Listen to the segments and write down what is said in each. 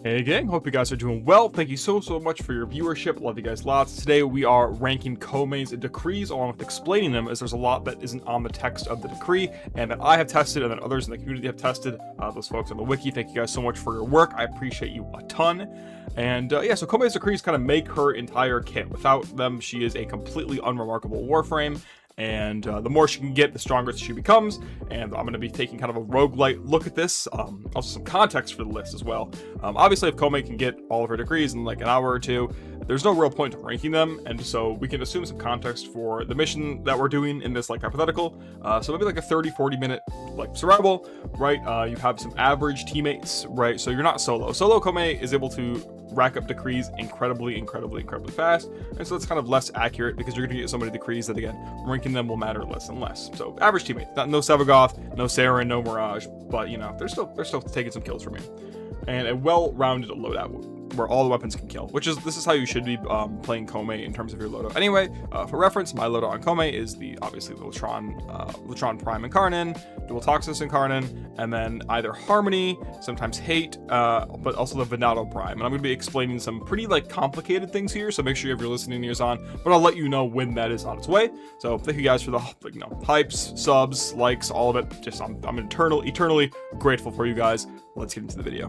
Hey gang, hope you guys are doing well. Thank you so much for your viewership. Love you guys lots. Today we are ranking Koumei's decrees along with explaining them, as there's a lot that isn't on the text of the decree and that I have tested and that others in the community have tested. Those folks on the wiki, thank you guys so much for your work. I appreciate you a ton. And yeah, so Koumei's decrees kind of make her entire kit. Without them, she is a completely unremarkable Warframe. And the more she can get, the stronger she becomes. And I'm going to be taking kind of a roguelite look at this. Also some context for the list as well. Obviously, if Koumei can get all of her decrees in like an hour or two, there's no real point to ranking them. And so we can assume some context for the mission that we're doing in this like hypothetical. So maybe like a 30-40 minute like survival, right? You have some average teammates, right? So you're not solo. Solo Koumei is able to rack up decrees incredibly fast, and so it's kind of less accurate because you're going to get so many decrees that, again, ranking them will matter less and less. So average teammates, no Sevagoth, no Saren, no Mirage, but you know they're still taking some kills from me, and a well-rounded loadout where all the weapons can kill, this is how you should be playing Koumei in terms of your loadout. Anyway, for reference, my loadout on Koumei is obviously the Latron Prime Incarnon, Dual Toxis Incarnon, and then either Harmony, sometimes Hate, but also the Venato Prime. And I'm going to be explaining some pretty like complicated things here, so make sure you have your listening ears on, but I'll let you know when that is on its way. So thank you guys for the hypes, subs, likes, all of it. Just I'm eternally grateful for you guys. Let's get into the video.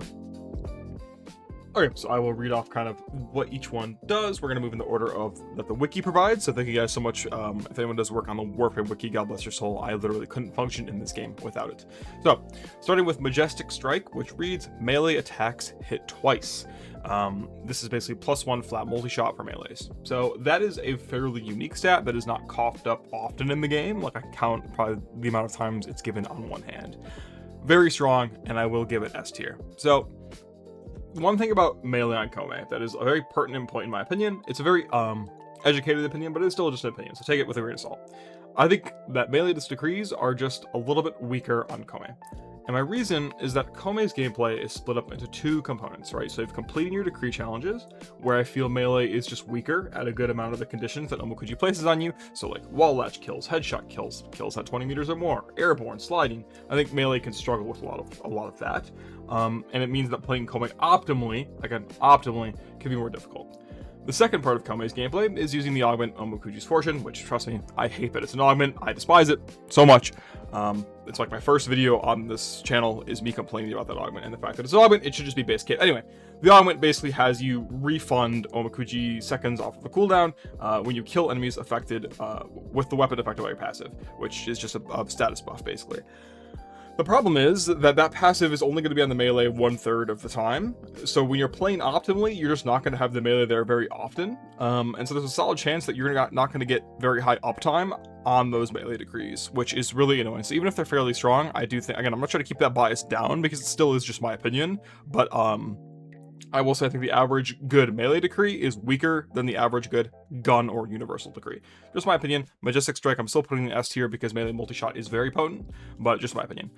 Okay, so I will read off kind of what each one does. We're going to move in the order that the wiki provides. So thank you guys so much. If anyone does work on the Warframe wiki, God bless your soul. I literally couldn't function in this game without it. So, starting with Majestic Strike, which reads, melee attacks hit twice. This is basically +1 flat multi-shot for melees. So that is a fairly unique stat that is not coughed up often in the game. Like I can count probably the amount of times it's given on one hand. Very strong, and I will give it S tier. So, one thing about melee on Koumei that is a very pertinent point in my opinion, it's a very educated opinion, but it's still just an opinion, so take it with a grain of salt. I think that melee decrees are just a little bit weaker on Koumei. And my reason is that Koumei's gameplay is split up into two components, right? So you have completing your decree challenges, where I feel melee is just weaker at a good amount of the conditions that Omokuji places on you. So like wall latch kills, headshot kills, kills at 20 meters or more, airborne, sliding. I think melee can struggle with a lot of that. And it means that playing Koumei optimally can be more difficult. The second part of Koumei's gameplay is using the augment Omokuji's Fortune, which, trust me, I hate that it's an augment. I despise it so much. It's like my first video on this channel is me complaining about that augment and the fact that it's an augment. It should just be base kit. Anyway, the augment basically has you refund Omokuji seconds off of the cooldown when you kill enemies affected with the weapon affected by your passive, which is just a status buff, basically. The problem is that passive is only going to be on the melee 1/3 of the time. So when you're playing optimally, you're just not going to have the melee there very often. And so there's a solid chance that you're not going to get very high uptime on those melee decrees, which is really annoying. So even if they're fairly strong, I do think, again, I'm not trying to keep that bias down because it still is just my opinion. But I will say I think the average good melee decree is weaker than the average good gun or universal decree. Just my opinion. Majestic Strike, I'm still putting in S tier because melee multi-shot is very potent, but just my opinion.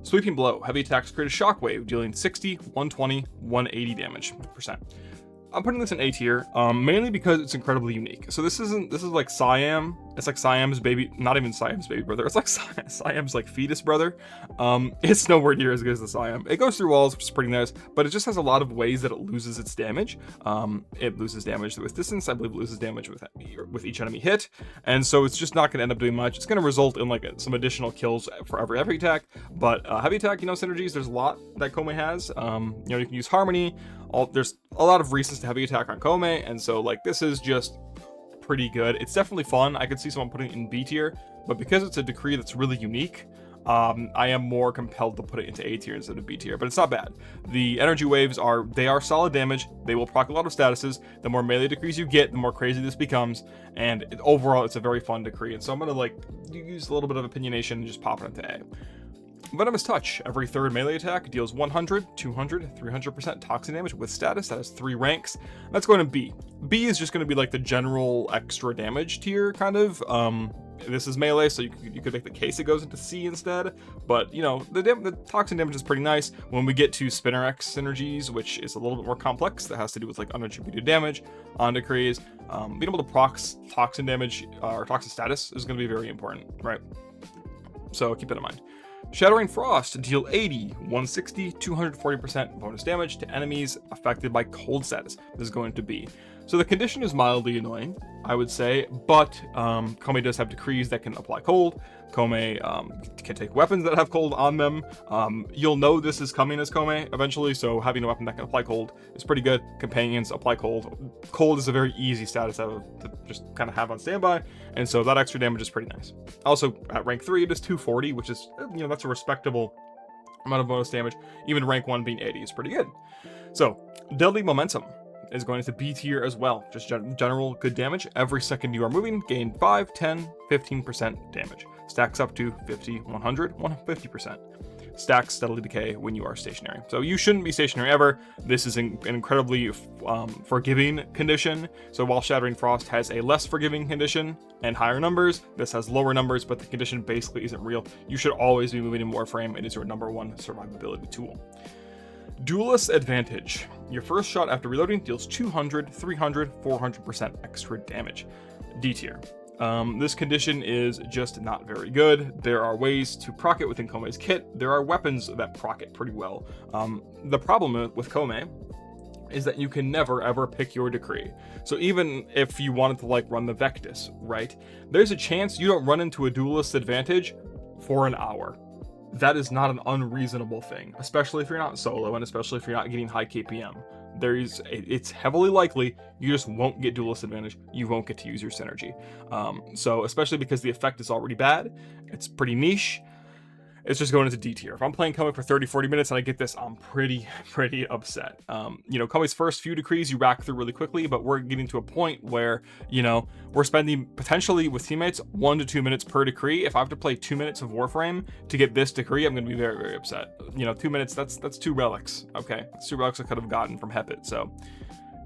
Sweeping Blow. Heavy attacks create a shockwave, dealing 60, 120, 180 damage %. I'm putting this in A tier, mainly because it's incredibly unique. So this is like Siam. It's like Siam's baby, not even Siam's baby brother. It's like Siam's like fetus brother. It's nowhere near as good as the Siam. It goes through walls, which is pretty nice, but it just has a lot of ways that it loses its damage. It loses damage with distance. I believe it loses damage with each enemy hit. And so it's just not going to end up doing much. It's going to result in like some additional kills for every heavy attack. But heavy attack, synergies, there's a lot that Koumei has. You can use Harmony. There's a lot of reasons to heavy attack on Koumei, and so like this is just pretty good. It's definitely fun. I could see someone putting it in B tier, but because it's a decree that's really unique, I am more compelled to put it into A tier instead of B tier, but it's not bad. The energy waves are solid damage. They will proc a lot of statuses. The more melee decrees you get, the more crazy this becomes, and overall it's a very fun decree. And so I'm gonna like use a little bit of opinionation and just pop it into A. Venomous Touch. Every third melee attack deals 100, 200, 300% toxin damage with status. That has 3 ranks. That's going to B. B is just going to be like the general extra damage tier, kind of. This is melee, so you could make the case it goes into C instead. But, the toxin damage is pretty nice. When we get to Spinner X synergies, which is a little bit more complex, that has to do with like unattributed damage on decrees, being able to proc toxin damage or toxin status is going to be very important, right? So keep that in mind. Shattering Frost, deal 80, 160, 240% bonus damage to enemies affected by cold status. This is going to be. So the condition is mildly annoying, I would say, but Koumei does have decrees that can apply cold. Koumei can take weapons that have cold on them. You'll know this is coming as Koumei eventually, so having a weapon that can apply cold is pretty good. Companions apply cold. Cold is a very easy status to just kind of have on standby, and so that extra damage is pretty nice. Also, at rank 3, it is 240, which is, that's a respectable amount of bonus damage. Even rank 1 being 80 is pretty good. So, Deadly Momentum is going to B tier as well. Just general good damage. Every second you are moving, gain 5, 10, 15% damage. Stacks up to 50, 100, 150%. Stacks steadily decay when you are stationary. So you shouldn't be stationary ever. This is an incredibly forgiving condition. So while Shattering Frost has a less forgiving condition and higher numbers, this has lower numbers, but the condition basically isn't real. You should always be moving in Warframe. It is your #1 survivability tool. Duelist Advantage. Your first shot after reloading deals 200, 300, 400% extra damage. D tier. This condition is just not very good. There are ways to proc it within Koumei's kit. There are weapons that proc it pretty well. The problem with Koumei is that you can never ever pick your decree. So even if you wanted to run the Vectis, right? There's a chance you don't run into a Duelist Advantage for an hour. That is not an unreasonable thing, especially if you're not solo and especially if you're not getting high KPM. It's heavily likely you just won't get Duelist Advantage. You won't get to use your synergy. So especially because the effect is already bad, it's pretty niche. It's just going into D tier. If I'm playing Koumei for 30-40 minutes and I get this, I'm pretty upset. Koumei's first few decrees you rack through really quickly, but we're getting to a point where, we're spending potentially with teammates 1 to 2 minutes per decree. If I have to play 2 minutes of Warframe to get this decree, I'm going to be very, very upset. 2 minutes, that's 2 relics. Okay, that's 2 relics I could have gotten from Hepit. So,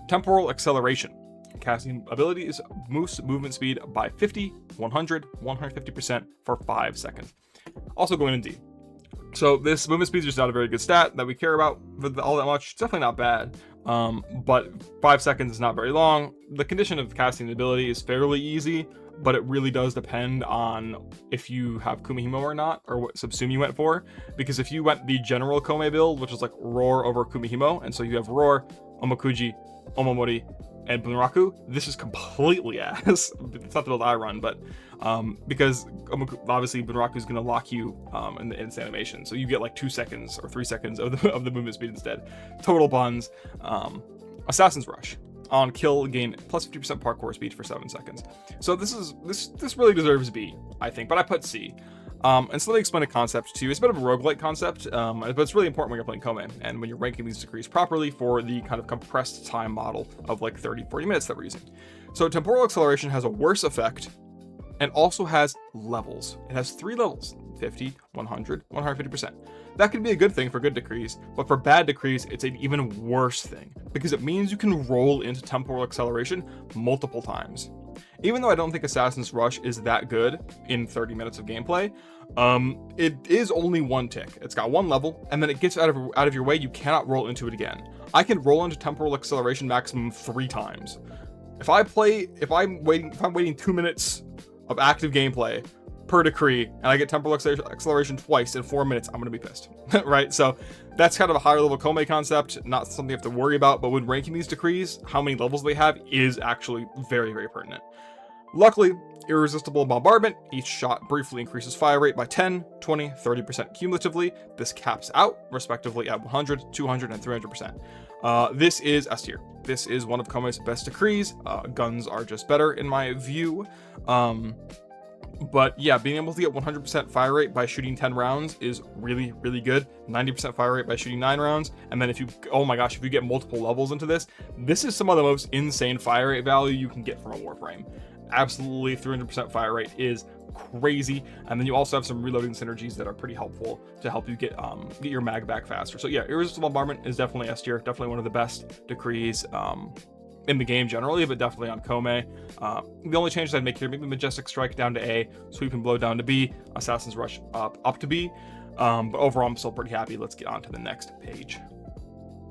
Temporal Acceleration. Casting abilities boosts movement speed by 50, 100, 150% for 5 seconds. Also going in D. So this movement speed is just not a very good stat that we care about all that much. It's definitely not bad, but 5 seconds is not very long. The condition of casting the ability is fairly easy, but it really does depend on if you have Kumihimo or not, or what subsume you went for. Because if you went the general Koumei build, which is like Roar over Kumihimo, and so you have Roar, Omokuji, Omamori, and Bunraku, this is completely ass. It's not the build I run, but because obviously Bunraku is going to lock you in the instant animation, so you get 2 seconds or 3 seconds of the movement speed instead. Total buns. Assassin's Rush. On kill, gain plus 50% parkour speed for 7 seconds. So this really deserves B, I think, but I put C. And so let me explain a concept too. It's a bit of a roguelike concept, but it's really important when you're playing Koumei and when you're ranking these decrees properly for the kind of compressed time model of 30-40 minutes that we're using. So Temporal Acceleration has a worse effect and also has levels. It has 3 levels: 50, 100, 150%. That can be a good thing for good decrees, but for bad decrees, it's an even worse thing because it means you can roll into Temporal Acceleration multiple times. Even though I don't think Assassin's Rush is that good in 30 minutes of gameplay, it is only 1 tick. It's got 1 level, and then it gets out of your way. You cannot roll into it again. I can roll into Temporal Acceleration maximum 3 times. If I'm waiting 2 minutes of active gameplay per decree, and I get Temporal Acceleration twice in 4 minutes, I'm gonna be pissed, right? So that's kind of a higher level Koumei concept, not something you have to worry about, but when ranking these decrees, how many levels they have is actually very, very pertinent. Luckily, Irresistible Bombardment, each shot briefly increases fire rate by 10, 20, 30% cumulatively. This caps out, respectively, at 100, 200, and 300%. This is S tier. This is one of Koumei's best decrees. Guns are just better, in my view. But yeah, being able to get 100% fire rate by shooting 10 rounds is really, really good. 90% fire rate by shooting 9 rounds. And then if you get multiple levels into this is some of the most insane fire rate value you can get from a Warframe. Absolutely, 300% fire rate is crazy. And then you also have some reloading synergies that are pretty helpful to help you get your mag back faster. So yeah, Irresistible Bombardment is definitely S tier, definitely one of the best decrees in the game generally, but definitely on Koumei. The only changes I'd make here, maybe Majestic Strike down to A, Sweep and Blow down to B, Assassin's Rush up to B. But overall, I'm still pretty happy. Let's get on to the next page.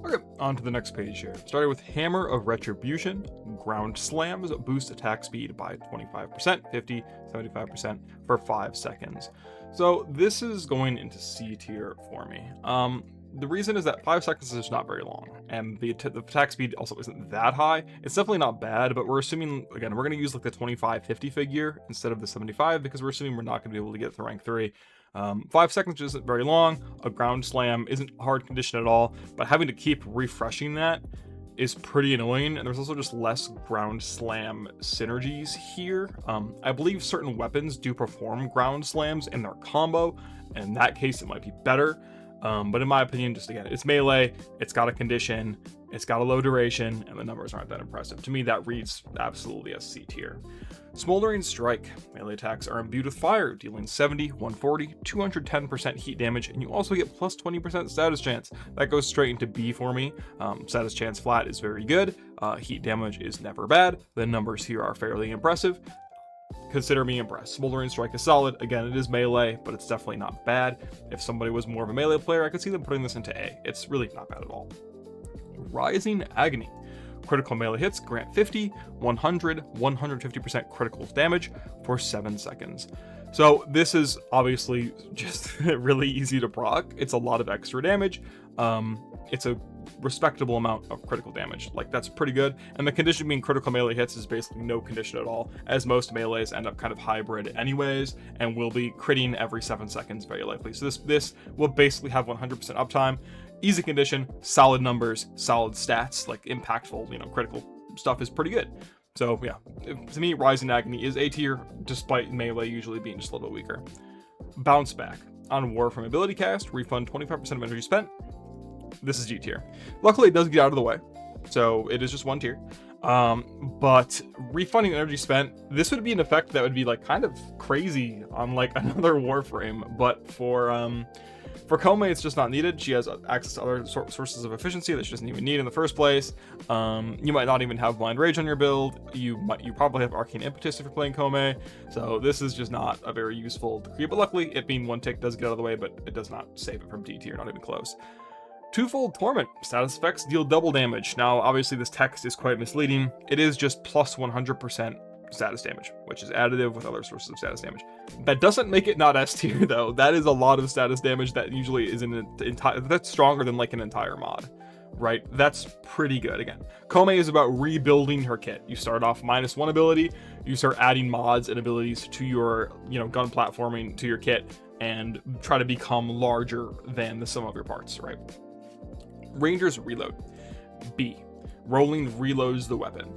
Okay, on to the next page here. Starting with Hammer of Retribution. Ground slams boost attack speed by 25%, 50, 75% for 5 seconds. So this is going into C tier for me. The reason is that 5 seconds is not very long, and the attack speed also isn't that high. It's definitely not bad, but we're assuming, again, we're going to use like the 25-50 figure instead of the 75 because we're assuming we're not going to be able to get to rank 3. 5 seconds isn't very long. A ground slam isn't hard condition at all, but having to keep refreshing that is pretty annoying, and there's also just less ground slam synergies here. I believe certain weapons do perform ground slams in their combo, and in that case it might be better. But in my opinion, just again, it's melee, it's got a condition, it's got a low duration, and the numbers aren't that impressive. To me, that reads absolutely as C tier. Smoldering Strike. Melee attacks are imbued with fire, dealing 70, 140, 210% heat damage, and you also get plus 20% status chance. That goes straight into B for me. Status chance flat is very good. Heat damage is never bad. The numbers here are fairly impressive. Consider me impressed. Smoldering Strike is solid. Again, it is melee, but it's definitely not bad. If somebody was more of a melee player, I could see them putting this into A. It's really not bad at all. Rising Agony. Critical melee hits grant 50, 100, 150% critical damage for 7 seconds. So this is obviously just really easy to proc. It's a lot of extra damage. It's a respectable amount of critical damage. Like, that's pretty good. And the condition being critical melee hits is basically no condition at all, as most melees end up kind of hybrid anyways, and will be critting every 7 seconds very likely. So this will basically have 100% uptime. Easy condition, solid numbers, solid stats, like impactful, critical stuff is pretty good. So yeah, to me, Rising Agony is A tier, despite melee usually being just a little bit weaker. Bounce Back. On Warframe ability cast, refund 25% of energy spent. This is G tier. Luckily, it does get out of the way, so it is just 1 tier. But refunding energy spent, this would be an effect that would be like kind of crazy on like another Warframe, but for Koumei, it's just not needed. She has access to other sources of efficiency that she doesn't even need in the first place. You might not even have Blind Rage on your build. You probably have Arcane Impetus if you're playing Koumei. So this is just not a very useful decree. But luckily, it being 1 tick does get out of the way, but it does not save it from D tier, not even close. Twofold Torment. Status effects deal double damage. Now, obviously, this text is quite misleading. It is just plus 100% status damage, which is additive with other sources of status damage. That doesn't make it not S tier, though. That is a lot of status damage that usually is that's stronger than like an entire mod, right? That's pretty good. Again, Koumei is about rebuilding her kit. You start off -1 ability, you start adding mods and abilities to your, gun platforming to your kit, and try to become larger than the sum of your parts, right? Ranger's Reload. B. Rolling reloads the weapon.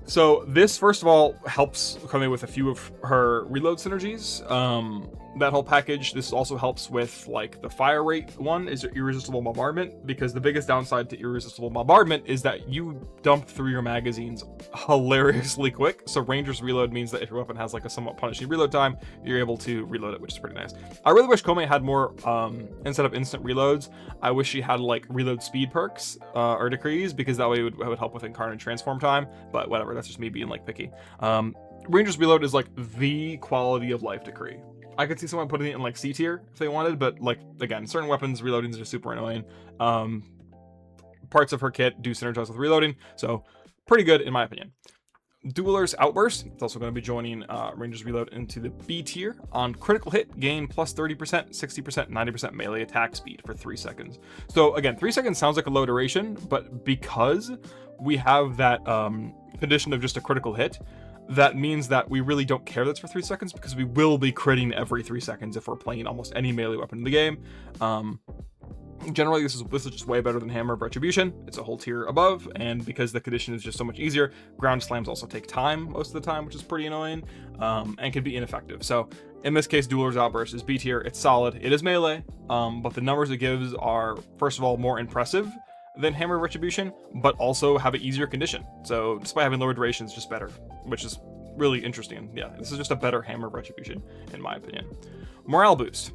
So this, first of all, helps Koumei with a few of her reload synergies. That whole package. This also helps with like the fire rate one is Irresistible Bombardment, because the biggest downside to Irresistible Bombardment is that you dump through your magazines hilariously quick. So Ranger's Reload means that if your weapon has like a somewhat punishing reload time, you're able to reload it, which is pretty nice. I really wish Koumei had more, instead of instant reloads, I wish she had like reload speed perks or decrees, because that way it would help with Incarnate Transform time, but whatever, that's just me being like picky. Ranger's Reload is like the quality of life decree. I could see someone putting it in like C tier if they wanted, but like, again, certain weapons reloading is just super annoying. Parts of her kit do synergize with reloading, so pretty good in my opinion. Dueler's Outburst. It's also going to be joining Ranger's Reload into the B tier. On critical hit, gain plus 30%, 60%, 90% melee attack speed for 3 seconds. So again, 3 seconds sounds like a low duration, but because we have that condition of just a critical hit, that means that we really don't care that's for 3 seconds, because we will be critting every 3 seconds if we're playing almost any melee weapon in the game. Generally, this is just way better than Hammer of Retribution. It's a whole tier above, and because the condition is just so much easier, ground slams also take time most of the time, which is pretty annoying, and can be ineffective. So in this case, Dueler's Outburst is B tier. It's solid. It is melee, but the numbers it gives are, first of all, more impressive than Hammer of Retribution, but also have an easier condition. So despite having lower duration, it's just better, which is really interesting. Yeah, this is just a better Hammer of Retribution, in my opinion. Morale Boost.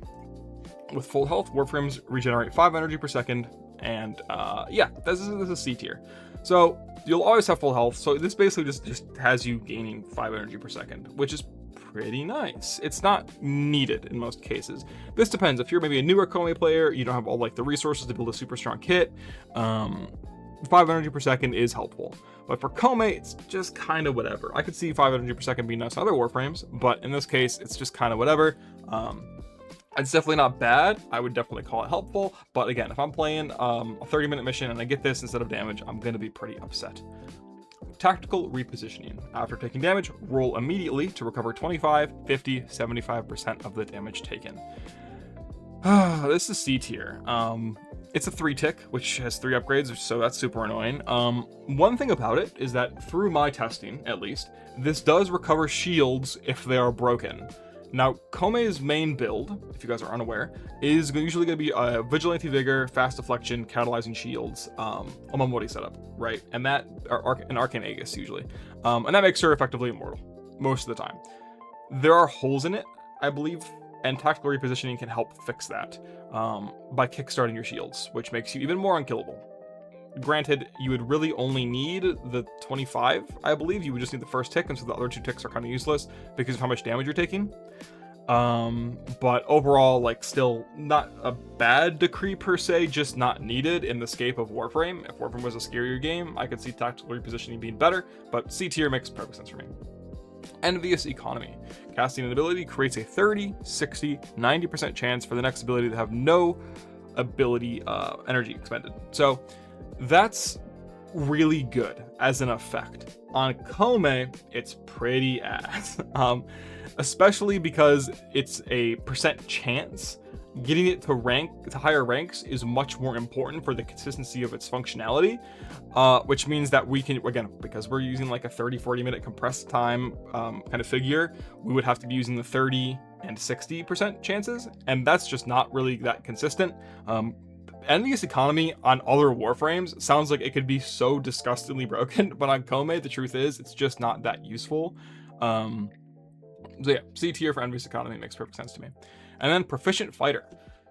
With full health, Warframes regenerate 5 energy per second, and yeah, this is C tier. So you'll always have full health, so this basically just has you gaining 5 energy per second, which is pretty nice. It's not needed in most cases. This depends. If you're maybe a newer Koumei player, you don't have all like the resources to build a super strong kit, 5 energy per second is helpful. But for Koumei, it's just kind of whatever. I could see 5 energy per second being nice in other Warframes, but in this case, it's just kind of whatever. It's definitely not bad. I would definitely call it helpful. But again, if I'm playing a 30-minute mission and I get this instead of damage, I'm going to be pretty upset. Tactical repositioning. After taking damage, roll immediately to recover 25, 50, 75% of the damage taken. This is C tier. It's a 3-tick, which has 3 upgrades, so that's super annoying. One thing about it is that through my testing, at least, this does recover shields if they are broken. Now, Koumei's main build, if you guys are unaware, is usually going to be a Vigilante Vigor, Fast Deflection, Catalyzing Shields, a Momori setup, right? And that, an Arcane Aegis, usually. And that makes her effectively immortal, most of the time. There are holes in it, I believe, and tactical repositioning can help fix that by kickstarting your shields, which makes you even more unkillable. Granted, you would really only need the 25, I believe. You would just need the first tick, and so the other 2 ticks are kind of useless because of how much damage you're taking. But overall, like, still not a bad decree per se, just not needed in the scape of Warframe. If Warframe was a scarier game, I could see tactical repositioning being better, but C tier makes perfect sense for me. Envious Economy. Casting an ability creates a 30, 60, 90% chance for the next ability to have no ability energy expended. So that's really good as an effect. On Koumei, it's pretty ass. Especially because it's a percent chance. Getting it to higher ranks is much more important for the consistency of its functionality, which means that we can, again, because we're using like a 30-40 minute compressed time kind of figure, we would have to be using the 30 and 60% chances, and that's just not really that consistent. Envious Economy on other Warframes sounds like it could be so disgustingly broken, but on Koumei, the truth is it's just not that useful. So yeah, C tier for Envious Economy makes perfect sense to me. And then Proficient Fighter.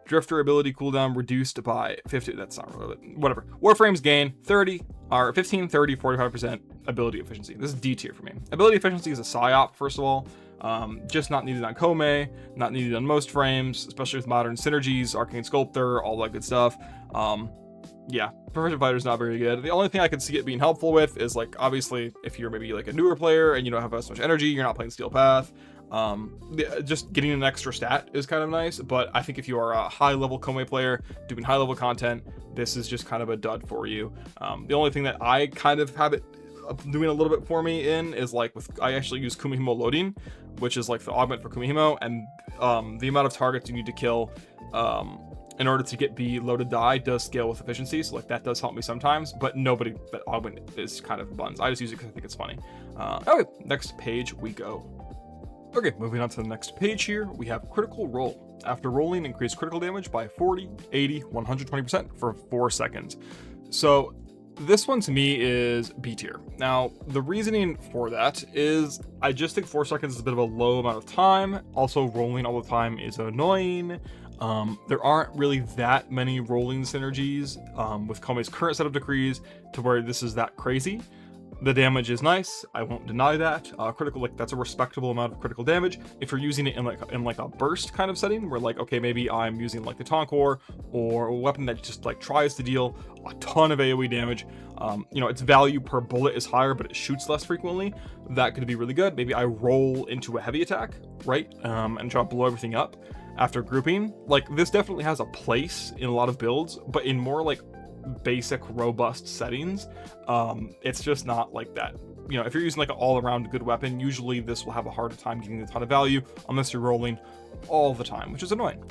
Drifter ability cooldown reduced by 50. That's not relevant. Whatever. Warframes gain 30, or 15, 30, 45% ability efficiency. This is D tier for me. Ability efficiency is a psyop, first of all. Just not needed on Koumei, not needed on most frames, especially with modern synergies, Arcane Sculptor, all that good stuff. Yeah, Proficient Fighter is not very good. The only thing I could see it being helpful with is, like, obviously, if you're maybe like a newer player and you don't have as much energy, you're not playing Steel Path. Just getting an extra stat is kind of nice, but I think if you are a high-level Koumei player doing high-level content, this is just kind of a dud for you. The only thing that I kind of have it doing a little bit for me in is, like, I actually use Kumihimo loading, which is like the augment for Kumihimo, and the amount of targets you need to kill in order to get the loaded die does scale with efficiency, so like that does help me sometimes, but augment is kind of buns. I just use it because I think it's funny. Okay, next page we go. Okay, moving on to the next page here, we have Critical Roll. After rolling, increase critical damage by 40, 80, 120% for 4 seconds. So this one to me is B tier. Now, the reasoning for that is I just think 4 seconds is a bit of a low amount of time. Also, rolling all the time is annoying. There aren't really that many rolling synergies with Koumei's current set of decrees to where this is that crazy. The damage is nice, I won't deny that. Critical, like, that's a respectable amount of critical damage. If you're using it in like a burst kind of setting, where, like, okay, maybe I'm using like the Tonkor or a weapon that just like tries to deal a ton of AoE damage, you know, its value per bullet is higher, but it shoots less frequently. That could be really good. Maybe I roll into a heavy attack, right, and try to blow everything up after grouping. Like, this definitely has a place in a lot of builds, but in more like basic robust settings, it's just not like that. You know, if you're using like an all-around good weapon, usually this will have a harder time getting a ton of value unless you're rolling all the time, which is annoying.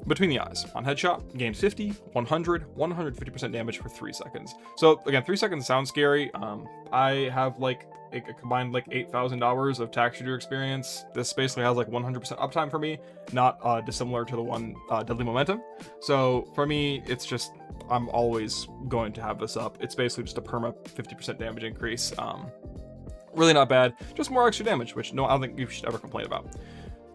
Between the Eyes. On headshot, gain 50, 100, 150% damage for 3 seconds. So again, 3 seconds sounds scary. I have like a combined like 8,000 hours of tack shooter experience. This basically has like 100% uptime for me, not dissimilar to the one Deadly Momentum. So for me, it's just, I'm always going to have this up. It's basically just a perma 50% damage increase. Really not bad, just more extra damage, which no, I don't think you should ever complain about.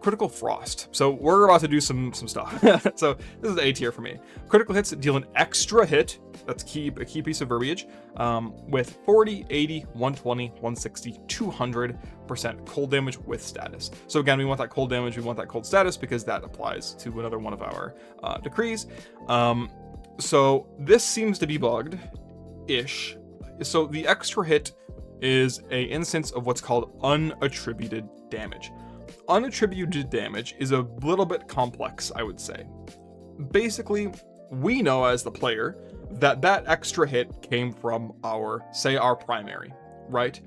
Critical Frost. So we're about to do some stuff. So this is A tier for me. Critical hits deal an extra hit. That's a key piece of verbiage. With 40, 80, 120, 160, 200% cold damage with status. So again, we want that cold damage, we want that cold status because that applies to another one of our decrees. So this seems to be bugged-ish. So the extra hit is an instance of what's called unattributed damage. Unattributed damage is a little bit complex, I would say. Basically, we know as the player that that extra hit came from our primary, right?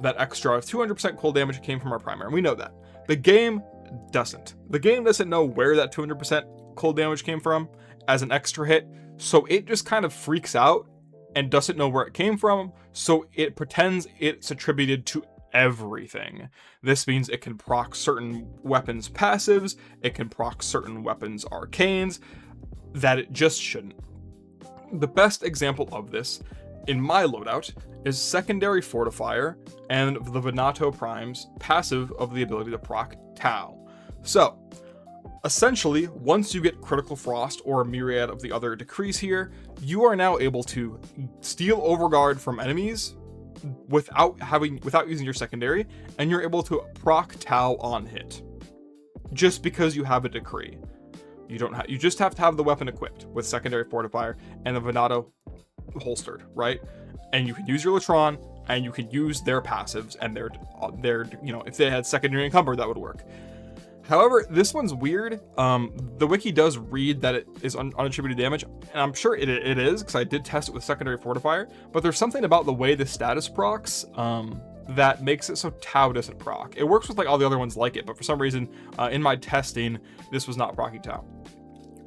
That extra 200% cold damage came from our primary. We know that. The game doesn't. The game doesn't know where that 200% cold damage came from as an extra hit, so it just kind of freaks out and doesn't know where it came from, so it pretends it's attributed to everything. This means it can proc certain weapons passives, it can proc certain weapons arcanes, that it just shouldn't. The best example of this in my loadout is Secondary Fortifier and the Venato Prime's passive of the ability to proc Tau. So, essentially, once you get Critical Frost or a myriad of the other decrees here, you are now able to steal Overguard from enemies without using your secondary, and you're able to proc Tau on hit. Just because you have a decree. You just have to have the weapon equipped with Secondary Fortifier and the Venato holstered, right? And you can use your Latron, and you can use their passives and their if they had secondary encumber, that would work. However, this one's weird. The wiki does read that it is unattributed damage, and I'm sure it is, because I did test it with Secondary Fortifier, but there's something about the way the status procs that makes it so Tau doesn't proc. It works with like all the other ones like it, but for some reason, in my testing, this was not procking Tau.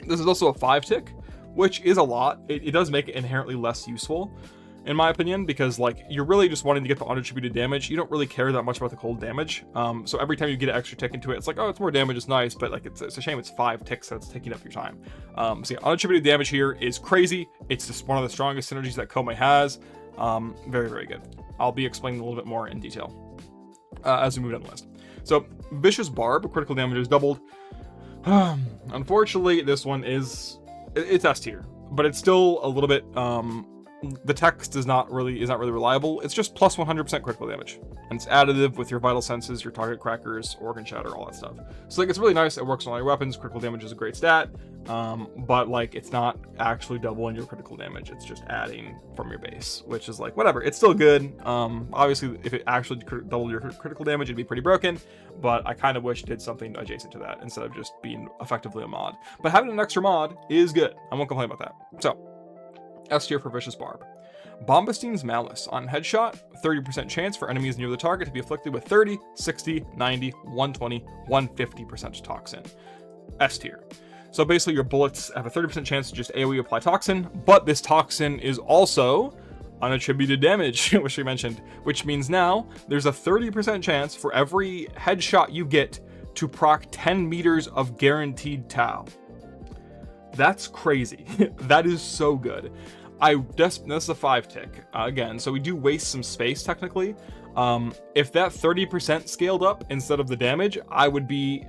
This is also a 5-tick, which is a lot. It does make it inherently less useful, in my opinion, because like you're really just wanting to get the unattributed damage. You don't really care that much about the cold damage. So every time you get an extra tick into it, it's like, oh, it's more damage, it's nice, but like it's a shame it's 5 ticks, so it's taking up your time. So yeah, unattributed damage here is crazy. It's just one of the strongest synergies that Koumei has. Very, very good. I'll be explaining a little bit more in detail as we move down the list. So Vicious Barb, critical damage is doubled. Unfortunately, this one it's S tier, but it's still a little bit the text is not really reliable. It's just plus 100% critical damage, and it's additive with your vital senses, your target crackers, organ shatter, all that stuff. So like it's really nice. It works on all your weapons. Critical damage is a great stat, but like it's not actually doubling your critical damage. It's just adding from your base, which is like whatever. It's still good. Obviously, if it actually doubled your critical damage, it'd be pretty broken. But I kind of wish it did something adjacent to that instead of just being effectively a mod. But having an extra mod is good. I won't complain about that. So. S tier for Vicious Barb. Bombastine's Malice. On headshot, 30% chance for enemies near the target to be afflicted with 30, 60, 90, 120, 150% toxin. S tier. So basically your bullets have a 30% chance to just AoE apply toxin, but this toxin is also unattributed damage, which we mentioned, which means now there's a 30% chance for every headshot you get to proc 10 meters of guaranteed Tau. That's crazy. That is so good. This is a 5-tick again, so we do waste some space technically. If that 30% scaled up instead of the damage, I would be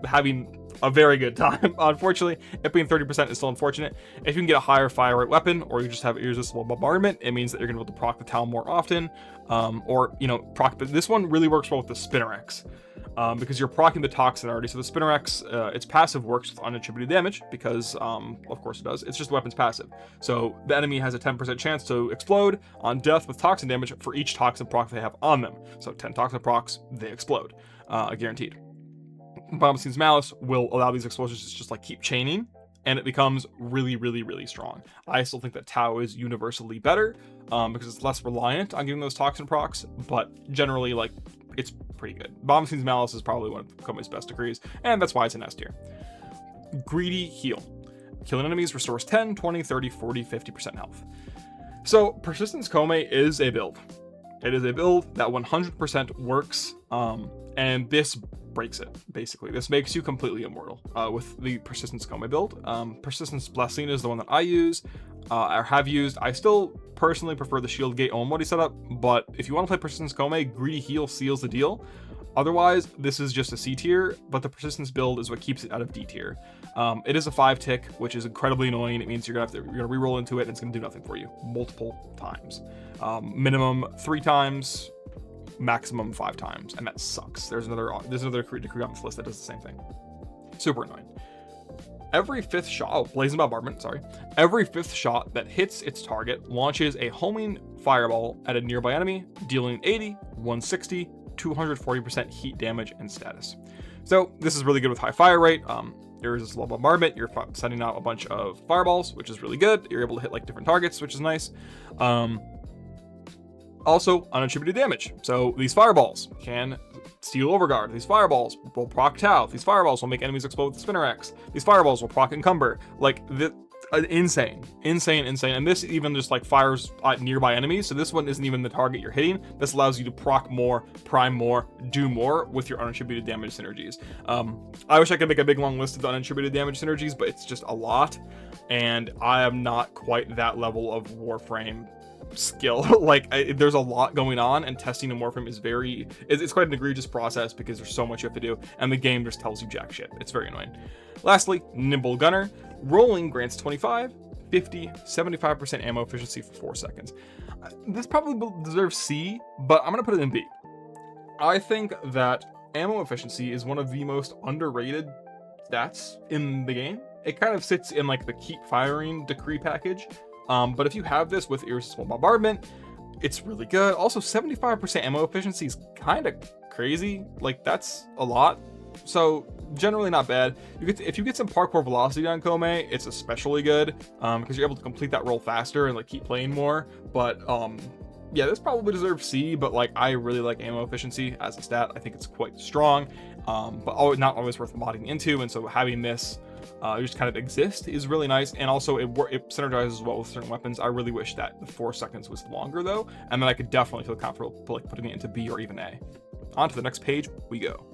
having a very good time. Unfortunately, it being 30% is still unfortunate. If you can get a higher fire rate weapon, or you just have irresistible bombardment, it means that you're gonna be able to proc the Tau more often, or proc. But this one really works well with the Spinner-X. Because you're proccing the toxin already. So the Spinner-X, its passive works with unattributed damage because, of course it does. It's just the weapon's passive. So the enemy has a 10% chance to explode on death with toxin damage for each toxin proc they have on them. So 10 toxin procs, they explode, guaranteed. Bombastine's Malice will allow these explosions to just like keep chaining, and it becomes really, really, really strong. I still think that Tau is universally better because it's less reliant on getting those toxin procs, but generally, like, it's pretty good. Bombastine's Malice is probably one of Koumei's best decrees, and that's why it's an S tier. Greedy Heal. Killing enemies restores 10, 20, 30, 40, 50% health. So Persistence Koumei is a build. It is a build that 100% works, and this breaks it, basically. This makes you completely immortal with the Persistence Koumei build. Persistence Blessing is the one that I use, or have used. I still personally prefer the Shield Gate Omodi setup, but if you want to play Persistence Koumei, Greedy Heal seals the deal. Otherwise, this is just a C tier, but the persistence build is what keeps it out of D tier. It is a 5 tick, which is incredibly annoying. It means you're gonna reroll into it, and it's gonna do nothing for you multiple times. Minimum 3 times, maximum 5 times, and that sucks. There's another decree on this list that does the same thing. Super annoying. Every 5th shot, blazing bombardment, sorry. Every 5th shot that hits its target launches a homing fireball at a nearby enemy, dealing 80, 160, 240% heat damage and status. So this is really good with high fire rate. There is this low bombardment. You're sending out a bunch of fireballs, which is really good. You're able to hit like different targets, which is nice. Also, unattributed damage. So these fireballs can steal overguard. These fireballs will proc Tau. These fireballs will make enemies explode with the spinner X. These fireballs will proc encumber. Like, insane. And this even just like fires at nearby enemies. So this one isn't even the target you're hitting. This allows you to proc more, prime more, do more with your unattributed damage synergies. I wish I could make a big long list of the unattributed damage synergies, but it's just a lot. And I am not quite that level of Warframe skill. Like, there's a lot going on, and testing in Warframe is it's quite an egregious process because there's so much you have to do, and the game just tells you jack shit. It's very annoying. Lastly, Nimble Gunner. Rolling grants 25, 50, 75% ammo efficiency for 4 seconds. This probably deserves C, but I'm gonna put it in B. I think that ammo efficiency is one of the most underrated stats in the game. It kind of sits in like the keep firing decree package. But if you have this with irresistible bombardment, it's really good. Also, 75% ammo efficiency is kind of crazy. Like, that's a lot. So generally not bad. If you get some parkour velocity on Koumei, it's especially good, because you're able to complete that roll faster and like keep playing more. But yeah, this probably deserves C, but like I really like ammo efficiency as a stat. I think it's quite strong, but not always worth modding into. And so having this just kind of exist is really nice, and also it synergizes well with certain weapons. I really wish that the 4 seconds was longer though, and then I could definitely feel comfortable like putting it into B or even A. On to the next page we go.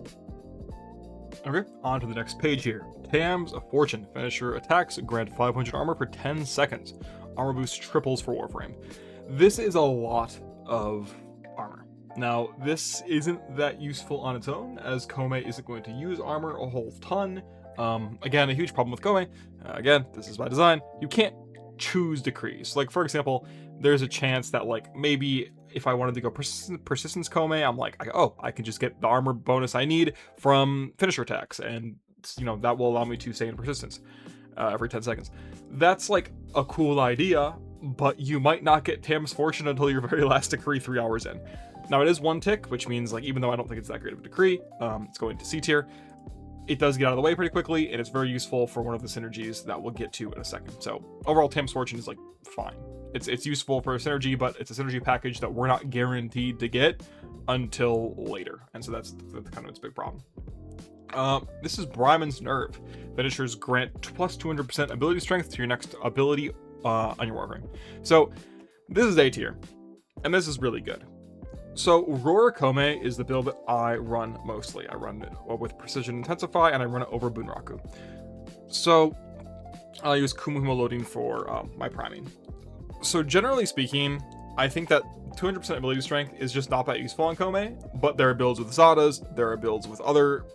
Okay, on to the next page here. Tam's a Fortune. Finisher attacks grant 500 armor for 10 seconds. Armor boost triples for Warframe. This is a lot of armor. Now, this isn't that useful on its own, as Koumei isn't going to use armor a whole ton. Again, a huge problem with Koumei. Again, this is by design. You can't choose decrees. Like, for example, there's a chance that like maybe if I wanted to go persistence Koumei, I'm like, oh, I can just get the armor bonus I need from finisher attacks, and you know that will allow me to stay in persistence every 10 seconds. That's like a cool idea, but you might not get Tam's Fortune until your very last decree 3 hours in. Now, it is 1 tick, which means like even though I don't think it's that great of a decree, it's going to C tier. It does get out of the way pretty quickly, and it's very useful for one of the synergies that we'll get to in a second. So overall, Tam's Fortune is like fine. It's useful for a synergy, but it's a synergy package that we're not guaranteed to get until later, and so that's kind of its big problem. This is Bryman's Nerve. Finishers grant plus 200% ability strength to your next ability on your Warframe. So this is A tier, and this is really good. So Roar Koumei is the build that I run mostly. I run it with Precision Intensify, and I run it over Bunraku. So I use Kumuhuma loading for my priming. So generally speaking, I think that 200% ability strength is just not that useful on Koumei, but there are builds with Zadas, there are builds with other,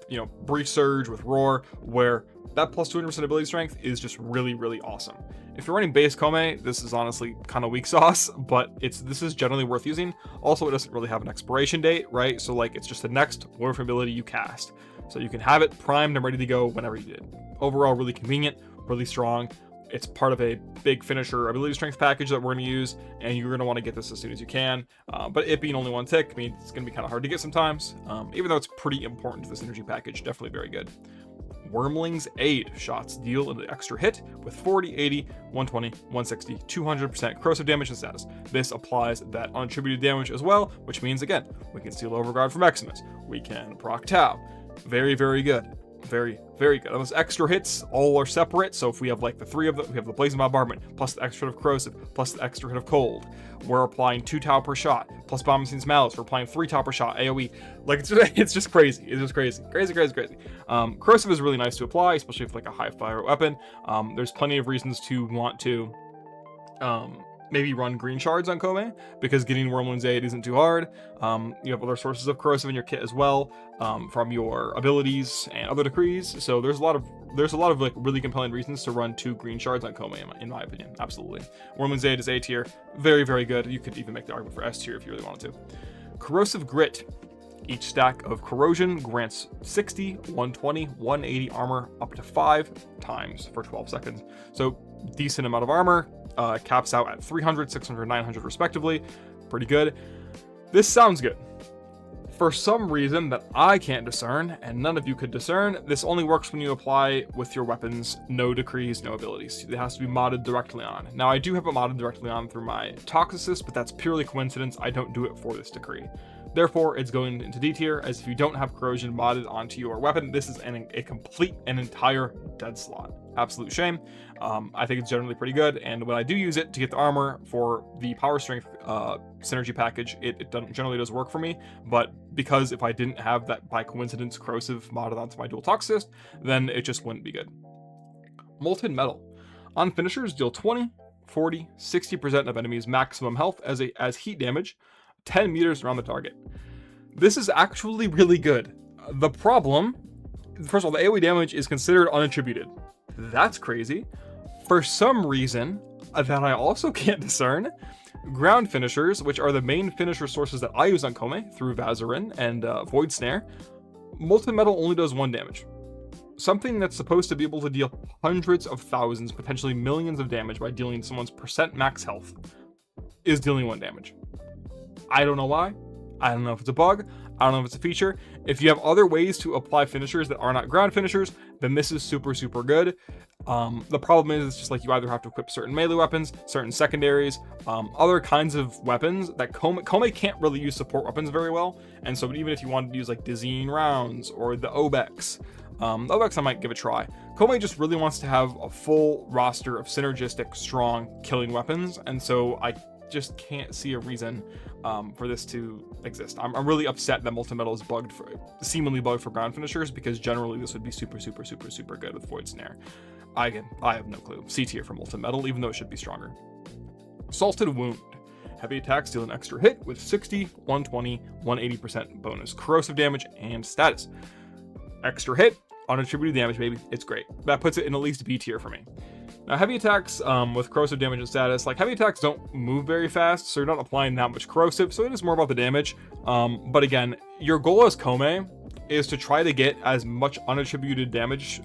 Brief Surge, with Roar, where that plus 200% ability strength is just really, really awesome. If you're running base Koumei, this is honestly kind of weak sauce, but this is generally worth using. Also, it doesn't really have an expiration date, right? So like, it's just the next Warframe ability you cast. So you can have it primed and ready to go whenever you did. Overall, really convenient, really strong. It's part of a big finisher ability strength package that we're going to use, and you're going to want to get this as soon as you can. But it being only 1 tick means it's going to be kind of hard to get sometimes, even though it's pretty important to this energy package. Definitely very good. Wormling's Aid. Shots deal an extra hit with 40, 80, 120, 160, 200% corrosive damage and status. This applies that unattributed damage as well, which means, again, we can steal overguard from Maximus. We can proc Tau. Very, very good. Very, very good. And those extra hits all are separate. So if we have like the 3 of them, we have the Blazing Bombardment, plus the extra hit of Corrosive, plus the extra hit of Cold. We're applying 2 Tau per shot, plus Bombing Scene's Malice. We're applying 3 Tau per shot, AoE. Like, it's just crazy. It's just crazy. Crazy. Corrosive is really nice to apply, especially with like a high fire weapon. There's plenty of reasons to want to maybe run green shards on Koumei, because getting Wormling's Aid isn't too hard. You have other sources of corrosive in your kit as well, from your abilities and other decrees. So there's a lot of like really compelling reasons to run 2 green shards on Koumei, in my opinion. Absolutely. Wormling's Aid is A tier, very, very good. You could even make the argument for S tier if you really wanted to. Corrosive Grit. Each stack of corrosion grants 60, 120, 180 armor up to 5 times for 12 seconds. So decent amount of armor, caps out at 300, 600, 900 respectively. Pretty good. This sounds good. For some reason that I can't discern, and none of you could discern, this only works when you apply with your weapons, no decrees, no abilities. It has to be modded directly on. Now, I do have it modded directly on through my Toxicist, but that's purely coincidence. I don't do it for this decree. Therefore, it's going into D tier, as if you don't have corrosion modded onto your weapon, this is a complete and entire dead slot. Absolute shame. I think it's generally pretty good, and when I do use it to get the armor for the power strength synergy package, it generally does work for me, but because if I didn't have that by coincidence corrosive modded onto my dual Toxicist, then it just wouldn't be good. Molten Metal. On finishers, deal 20, 40, 60% of enemies maximum health as heat damage, 10 meters around the target. This is actually really good. The problem, first of all, the AoE damage is considered unattributed. That's crazy. For some reason that I also can't discern, ground finishers, which are the main finisher sources that I use on Koumei through Vazarin and Void Snare, Molten Metal only does 1 damage. Something that's supposed to be able to deal hundreds of thousands, potentially millions of damage by dealing someone's percent max health, is dealing 1 damage. I don't know why. I don't know if it's a bug. I don't know if it's a feature. If you have other ways to apply finishers that are not ground finishers, then this is super, super good. The problem is it's just like you either have to equip certain melee weapons, certain secondaries, other kinds of weapons that Koumei can't really use support weapons very well. And so even if you wanted to use like dizzying rounds or the Obex, I might give a try. Koumei just really wants to have a full roster of synergistic, strong killing weapons. And so I just can't see a reason for this to exist. I'm really upset that Molten Metal is seemingly bugged for ground finishers, because generally this would be super, super, super, super good with Void Snare. I have no clue. C tier for Molten Metal, even though it should be stronger. Salted Wound. Heavy attacks deal an extra hit with 60, 120, 180% bonus corrosive damage and status. Extra hit, unattributed damage, baby. It's great. That puts it in at least B tier for me. Now, heavy attacks with corrosive damage and status, like heavy attacks don't move very fast, so you're not applying that much corrosive, so it is more about the damage. But again, your goal as Koumei is to try to get as much unattributed damage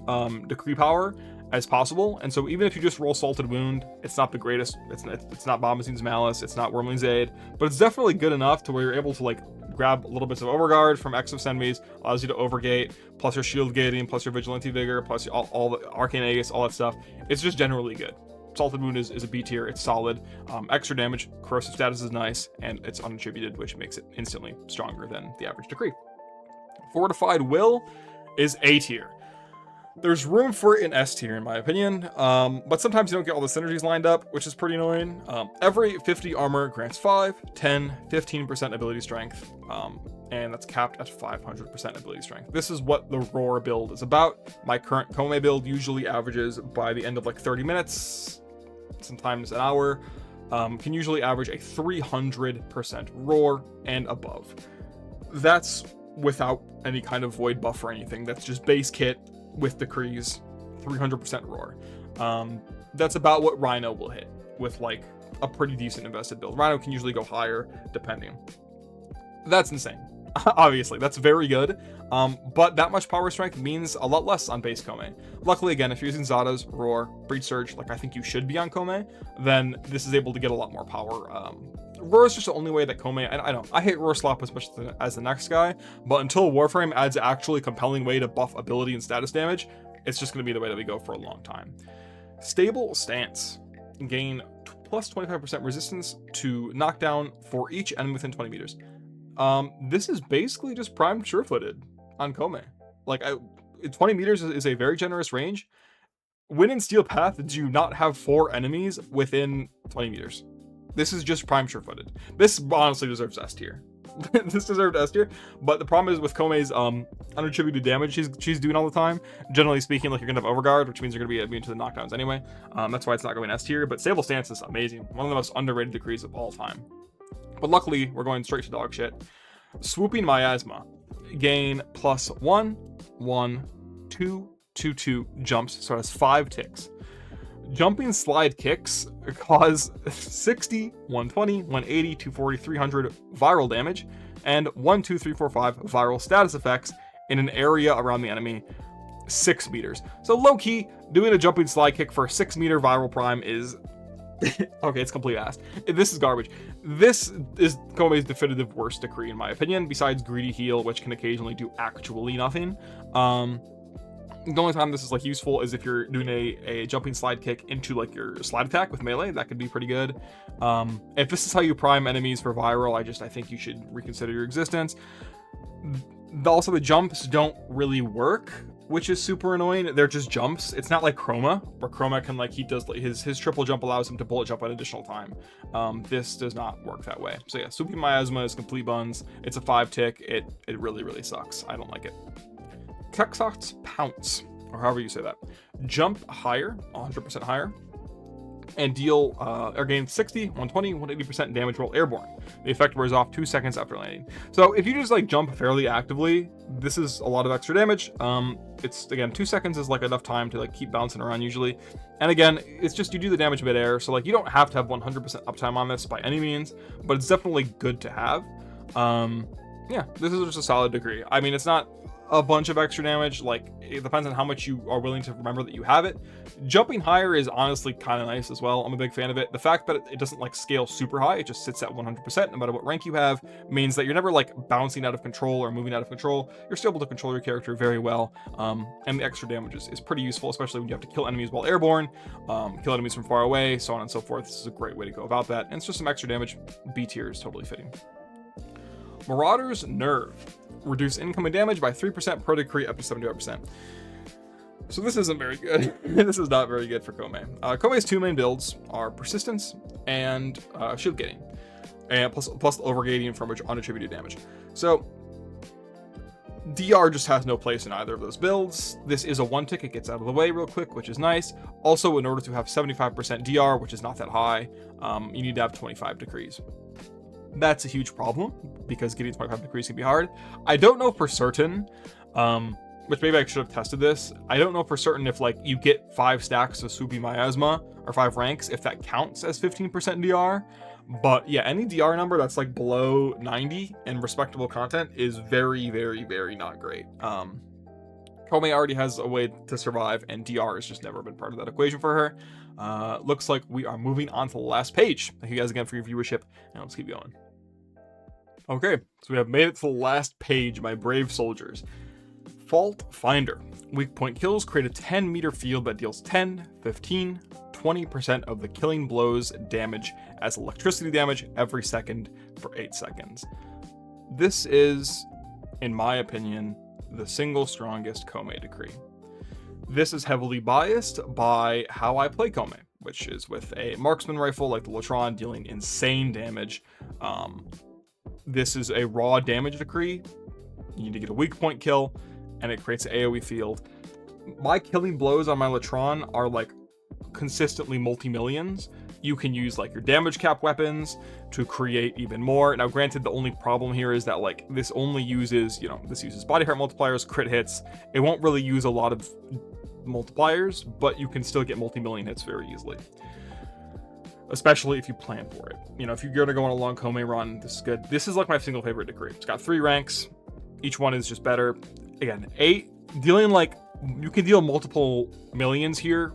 decree power as possible, and so even if you just roll Salted Wound, it's not the greatest. It's not Bombazine's Malice, it's not Wormling's Aid, but it's definitely good enough to where you're able to like grab little bits of overguard from X of enemies, allows you to overgate, plus your shield gating, plus your vigilante vigor, plus all the arcane aegis, all that stuff. It's just generally good. Salted Wound is a B tier, it's solid. Extra damage, corrosive status is nice, and it's unattributed, which makes it instantly stronger than the average decree. Fortified Will is A tier. There's room for it in S tier, in my opinion, but sometimes you don't get all the synergies lined up, which is pretty annoying. Every 50 armor grants 5, 10, 15% ability strength, and that's capped at 500% ability strength. This is what the Roar build is about. My current Koumei build usually averages, by the end of like 30 minutes, sometimes an hour, can usually average a 300% Roar and above. That's without any kind of void buff or anything. That's just base kit with decrees, 300% Roar. That's about what Rhino will hit with like a pretty decent invested build. Rhino can usually go higher depending. That's insane. Obviously, that's very good. But that much power strength means a lot less on base Koumei. Luckily, again, if you're using Zada's, Roar, Breach Surge, like I think you should be on Koumei, then this is able to get a lot more power. Roar is just the only way that Koumei, I hate Roar Slop as much as the next guy, but until Warframe adds an actually compelling way to buff ability and status damage, it's just going to be the way that we go for a long time. Stable Stance. Gain plus 25% resistance to knockdown for each enemy within 20 meters. This is basically just primed sure-footed on Koumei. Like, 20 meters is a very generous range. When in Steel Path, do you not have 4 enemies within 20 meters? This is just prime sure-footed. This honestly deserves S tier. This deserved S tier. But the problem is with Koumei's unattributed damage she's doing all the time. Generally speaking, like, you're gonna have overguard, which means you're gonna be immune to the knockdowns anyway. That's why it's not going S tier. But stable stance is amazing. One of the most underrated decrees of all time. But luckily, we're going straight to dog shit. Swooping Miasma. Gain +1, 1, 2, 2, 2 jumps. So it has 5 ticks. Jumping slide kicks cause 60, 120, 180, 240, 300 viral damage, and 1, 2, 3, 4, 5 viral status effects in an area around the enemy 6 meters. So low key, doing a jumping slide kick for a 6 meter viral prime is okay, it's complete ass. This is garbage. This is Koumei's definitive worst decree in my opinion, besides greedy heal, which can occasionally do actually nothing. The only time this is like useful is if you're doing a jumping slide kick into like your slide attack with melee. That could be pretty good. If this is how you prime enemies for viral, I think you should reconsider your existence. Also, the jumps don't really work, which is super annoying. They're just jumps. It's not like Chroma, where Chroma can, like, he does his triple jump allows him to bullet jump an additional time. This does not work that way. So yeah, Swooping Miasma is complete buns. It's a 5 tick. It really sucks. I don't like it. Kexot's Pounce, or however you say that. Jump higher, 100% higher, and deal or gain 60, 120, 180% damage while airborne. The effect wears off 2 seconds after landing. So if you just like jump fairly actively, this is a lot of extra damage. It's again 2 seconds is like enough time to like keep bouncing around usually. And again, it's just you do the damage midair, so like you don't have to have 100% uptime on this by any means, but it's definitely good to have. Yeah, this is just a solid decree. I mean, it's not a bunch of extra damage, like it depends on how much you are willing to remember that you have it. Jumping higher is honestly kind of nice as well. I'm a big fan of it. The fact that it doesn't like scale super high, it just sits at 100% no matter what rank you have, means that you're never like bouncing out of control or moving out of control. You're still able to control your character very well, and the extra damage is pretty useful, especially when you have to kill enemies while airborne, kill enemies from far away, so on and so forth. This is a great way to go about that, and it's just some extra damage. B tier is totally fitting. Marauder's Nerve. Reduce incoming damage by 3% per decree up to 75%. So this isn't very good. This is not very good for Koumei. Koumei's 2 main builds are Persistence and Shield Gating, and plus Overgating from unattributed damage. So DR just has no place in either of those builds. This is a 1 tick, it gets out of the way real quick, which is nice. Also, in order to have 75% DR, which is not that high, you need to have 25 decrees. That's a huge problem because getting 25 decrees can be hard. I don't know for certain, which maybe I should have tested this. I don't know for certain if like you get 5 stacks of Swooping Miasma or 5 ranks, if that counts as 15% DR. But yeah, any DR number that's like below 90 and respectable content is very not great. Koumei already has a way to survive, and DR has just never been part of that equation for her. Looks like we are moving on to the last page. Thank you guys again for your viewership, and let's keep going. Okay, so we have made it to the last page, my brave soldiers. Fault Finder. Weak point kills create a 10-meter field that deals 10, 15, 20% of the killing blows damage as electricity damage every second for 8 seconds. This is, in my opinion, the single strongest Koumei decree. This is heavily biased by how I play Koumei, which is with a marksman rifle like the Latron dealing insane damage. This is a raw damage decree. You need to get a weak point kill, and it creates an AoE field. My killing blows on my Latron are like consistently multi-millions. You can use like your damage cap weapons to create even more. Now granted, the only problem here is that like this only uses, this uses body part multipliers, crit hits. It won't really use a lot of multipliers, but you can still get multi-million hits very easily, especially if you plan for it. If you're gonna go on a long Koumei run, this is good. This is like my single favorite decree. It's got 3 ranks. Each one is just better. Again, 8 dealing like you can deal multiple millions here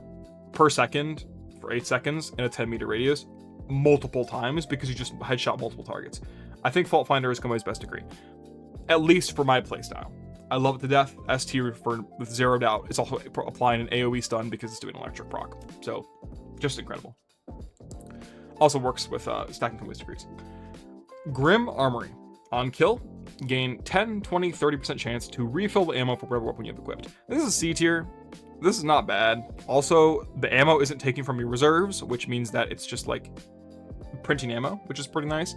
per second for 8 seconds in a 10-meter radius multiple times because you just headshot multiple targets. I think Fault Finder is Koumei's best decree, at least for my playstyle. I love it to death. S tier with 0 doubt. It's also applying an AoE stun because it's doing electric proc. So just incredible. Also works with stacking Koumei's decrees. Grim Armory. On kill, gain 10, 20, 30% chance to refill the ammo for whatever weapon you have equipped. This is C tier. This is not bad. Also, the ammo isn't taken from your reserves, which means that it's just like printing ammo, which is pretty nice.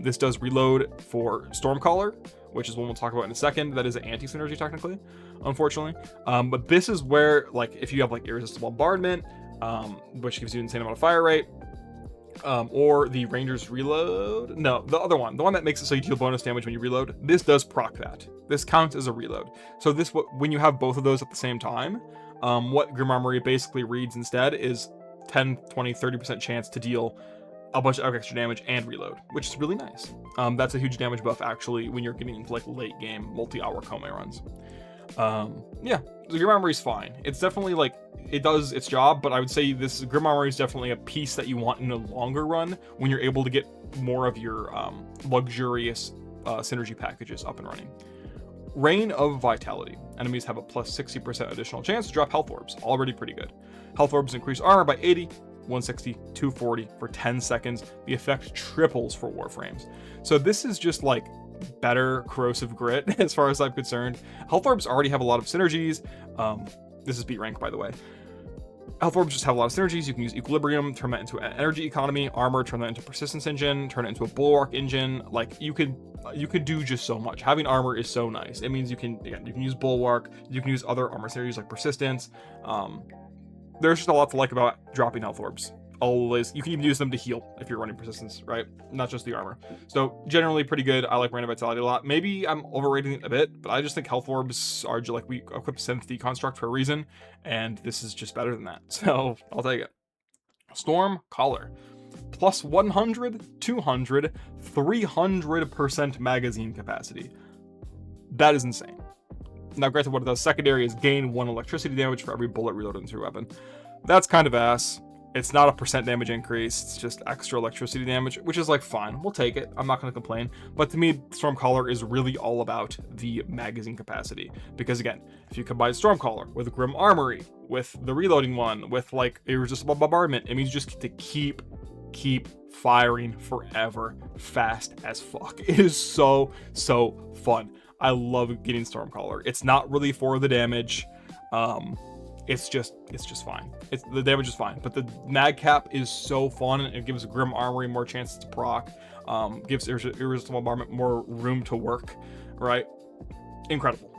This does reload for Stormcaller, which is one we'll talk about in a second. That is an anti-synergy technically, unfortunately. But this is where, like, if you have like irresistible bombardment, which gives you an insane amount of fire rate, or the Ranger's reload. No, the other one, the one that makes it so you deal bonus damage when you reload. This does proc that. This counts as a reload. So this, when you have both of those at the same time, what Grim Armory basically reads instead is 10, 20, 30% chance to deal a bunch of extra damage and reload, which is really nice. That's a huge damage buff actually when you're getting into like late game multi-hour Koumei runs. Yeah, the Grim Armory is fine. It's definitely like, it does its job, but I would say this Grim Armory is definitely a piece that you want in a longer run when you're able to get more of your luxurious synergy packages up and running. Reign of Vitality. Enemies have a plus 60% additional chance to drop health orbs. Already pretty good. Health orbs increase armor by 80, 160, 240 for 10 seconds. The effect triples for Warframes. So this is just like better corrosive grit as far as I'm concerned. Health orbs already have a lot of synergies. This is beat rank, by the way. Health orbs just have a lot of synergies. You can use Equilibrium, turn that into an energy economy, armor, turn that into persistence engine, turn it into a bulwark engine. Like you could do just so much. Having armor is so nice. It means you can use bulwark, you can use other armor synergies like persistence. There's just a lot to like about dropping health orbs. Always, you can even use them to heal if you're running persistence, right? Not just the armor. So generally pretty good. I like Reign of Vitality a lot. Maybe I'm overrating it a bit, but I just think health orbs are just like, we equip synth deconstruct for a reason, and this is just better than that. So I'll take it. Stormcaller. Plus 100, 200, 300% magazine capacity. That is insane. Now granted, what it does secondary is gain 1 electricity damage for every bullet reloaded into your weapon. That's kind of ass. It's not a percent damage increase, it's just extra electricity damage, which is like fine, we'll take it, I'm not going to complain. But to me, Stormcaller is really all about the magazine capacity, because again, if you combine Stormcaller with Grim Armory, with the reloading one, with like irresistible bombardment, it means you just get to keep firing forever, fast as fuck. It is so fun. I love getting Stormcaller. It's not really for the damage. It's just fine. The damage is fine, but the mag cap is so fun, and it gives Grim Armory more chances to proc, gives irresistible bombardment more room to work, right? Incredible.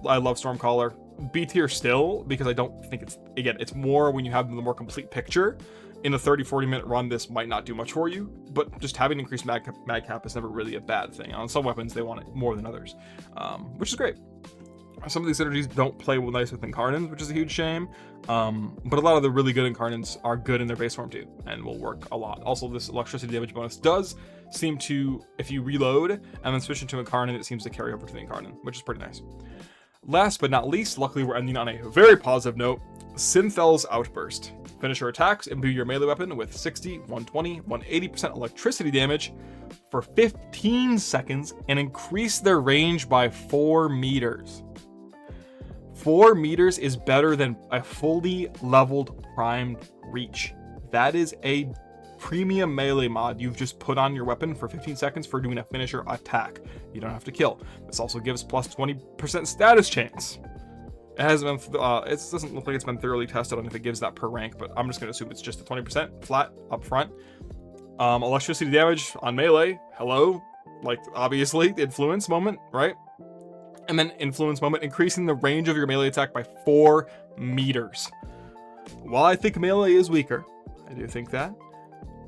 I love Stormcaller. B tier still, because I don't think it's more when you have the more complete picture. In a 30-40 minute run, this might not do much for you, but just having increased mag cap is never really a bad thing. On some weapons, they want it more than others, which is great. Some of these synergies don't play nice with Incarnants, which is a huge shame. But a lot of the really good Incarnants are good in their base form too, and will work a lot. Also, this electricity damage bonus does seem to, if you reload and then switch into Incarnate, it seems to carry over to the Incarnate, which is pretty nice. Last but not least, luckily we're ending on a very positive note, Synthel's Outburst. Finish your attacks, imbue your melee weapon with 60, 120, 180% electricity damage for 15 seconds, and increase their range by 4 meters. 4 meters is better than a fully leveled primed reach. That is a premium melee mod you've just put on your weapon for 15 seconds for doing a finisher attack. You don't have to kill. This also gives plus 20% status chance. It hasn't been, it doesn't look like it's been thoroughly tested on if it gives that per rank, but I'm just going to assume it's just the 20% flat up front. Electricity damage on melee. Hello. Like, obviously, the influence moment, right? And then influence moment, increasing the range of your melee attack by 4 meters. While I think melee is weaker, I do think that.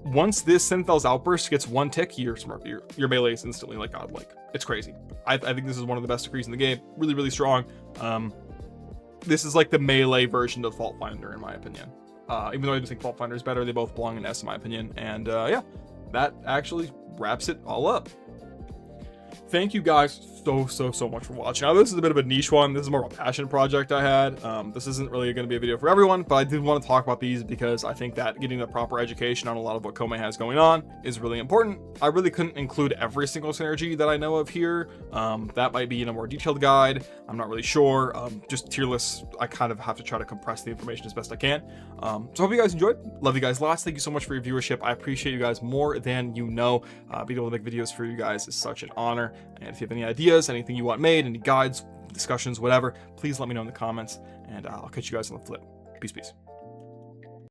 Once this Synthel's Outburst gets 1 tick, your melee is instantly like godlike. It's crazy. I think this is one of the best decrees in the game. Really, really strong. This is like the melee version of Fault Finder, in my opinion. Even though I do think Fault Finder is better, they both belong in S, in my opinion. And yeah, that actually wraps it all up. Thank you guys so much for watching. Now, this is a bit of a niche one. This is more of a passion project I had. This isn't really going to be a video for everyone, but I did want to talk about these because I think that getting the proper education on a lot of what Koumei has going on is really important. I really couldn't include every single synergy that I know of here. That might be in a more detailed guide. I'm not really sure. Just tier lists, I kind of have to try to compress the information as best I can. So hope you guys enjoyed. Love you guys lots. Thank you so much for your viewership. I appreciate you guys more than you know. Being able to make videos for you guys is such an honor. And if you have any ideas, anything you want made, any guides, discussions, whatever, please let me know in the comments, and I'll catch you guys on the flip. Peace.